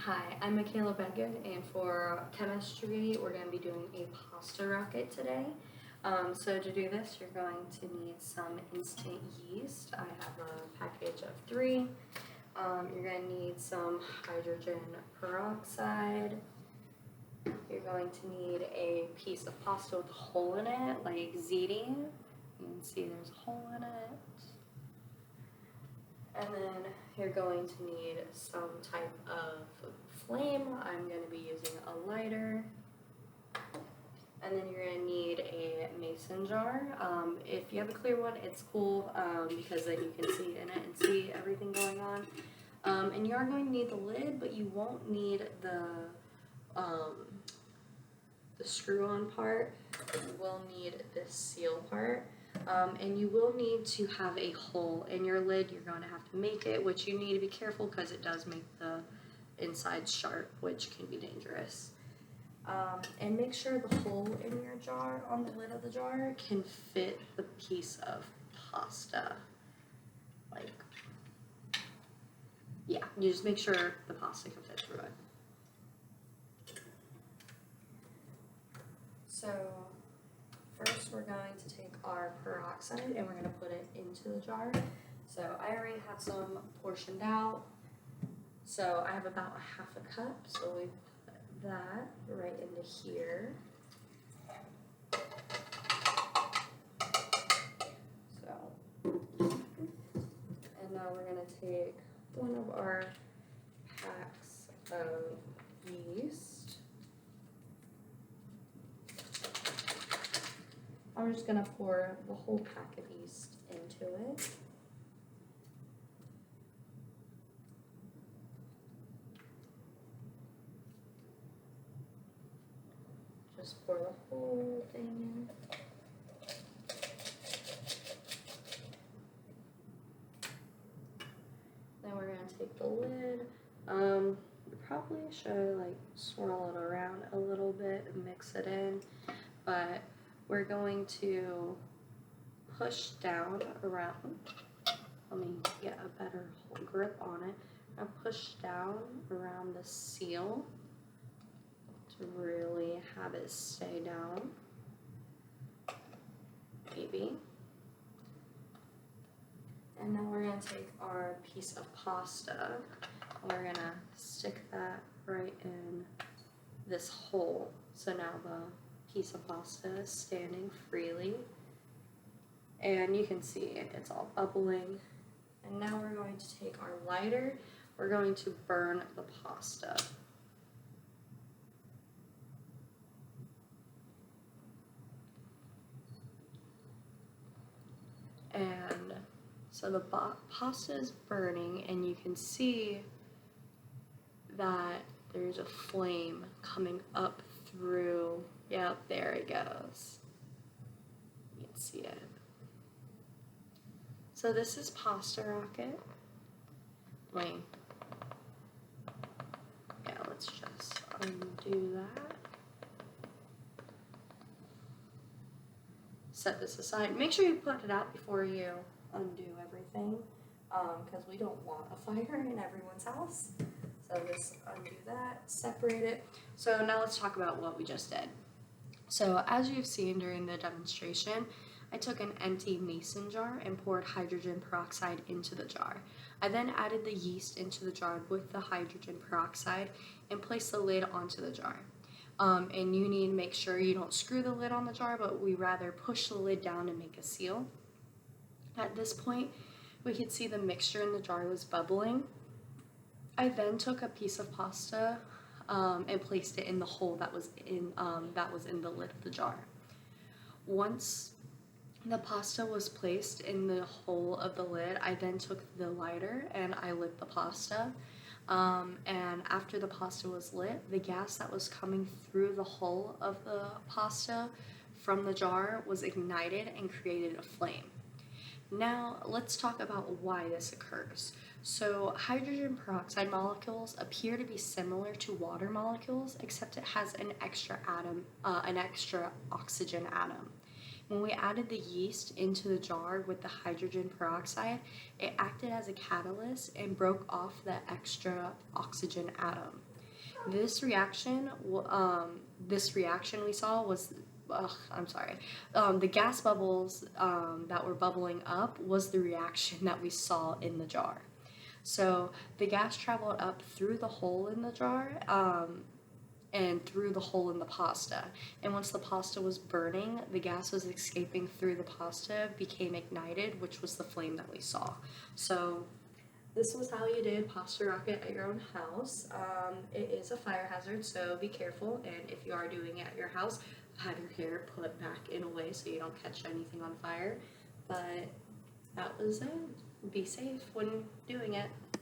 Hi, I'm Michaela Beckett, and for chemistry, we're going to be doing a pasta rocket today. So to do this, you're going to need some instant yeast. I have a package of 3. You're going to need some hydrogen peroxide. You're going to need a piece of pasta with a hole in it, like ziti. You can see there's a hole in it. And then you're going to need some type of flame. I'm going to be using a lighter. And then you're going to need a mason jar. If you have a clear one, it's cool because then you can see in it and see everything going on. And you are going to need the lid, but you won't need the screw-on part. You will need this seal part. And you will need to have a hole in your lid. You're going to have to make it, which you need to be careful because it does make the inside sharp, which can be dangerous. And make sure the hole in your jar, on the lid of the jar, can fit the piece of pasta. Like, yeah, you just make sure the pasta can fit through it. So, first we're going to take our peroxide and we're going to put it into the jar. So I already have some portioned out. So I have about a half a cup. So we put that right into here. And now we're going to take one of our packs of yeast. I'm just going to pour the whole pack of yeast into it. Just pour the whole thing in. Then we're going to take the lid. You probably should like swirl it around a little bit and mix it in, but we're going to push down around. Let me get a better grip on it. I'll push down around the seal to really have it stay down. Maybe. And now we're going to take our piece of pasta and we're going to stick that right in this hole. So now the piece of pasta is standing freely. And you can see it's all bubbling. And now we're going to take our lighter. We're going to burn the pasta. And so the pasta is burning, and you can see that there's a flame coming up through. Yep, there it goes. You can see it. So this is pasta rocket. Let's just undo that. Set this aside. Make sure you put it out before you undo everything, because we don't want a fire in everyone's house. So just undo that, separate it. So now let's talk about what we just did. So as you've seen during the demonstration, I took an empty mason jar and poured hydrogen peroxide into the jar. I then added the yeast into the jar with the hydrogen peroxide and placed the lid onto the jar. And you need to make sure you don't screw the lid on the jar, but we rather push the lid down and make a seal. At this point, we could see the mixture in the jar was bubbling. I then took a piece of pasta and placed it in the hole that was in the lid of the jar. Once the pasta was placed in the hole of the lid, I then took the lighter and I lit the pasta. And after the pasta was lit, the gas that was coming through the hull of the pasta from the jar was ignited and created a flame. Now, let's talk about why this occurs. So, hydrogen peroxide molecules appear to be similar to water molecules, except it has an extra oxygen atom. When we added the yeast into the jar with the hydrogen peroxide, it acted as a catalyst and broke off the extra oxygen atom. This reaction, we saw was, I'm sorry, the gas bubbles that were bubbling up was the reaction that we saw in the jar. So the gas traveled up through the hole in the jar and through the hole in the pasta. And once the pasta was burning, the gas was escaping through the pasta, became ignited, which was the flame that we saw. So this was how you did pasta rocket at your own house. It is a fire hazard, so be careful. And if you are doing it at your house, have your hair put back in a way so you don't catch anything on fire. But that was it. Be safe when doing it.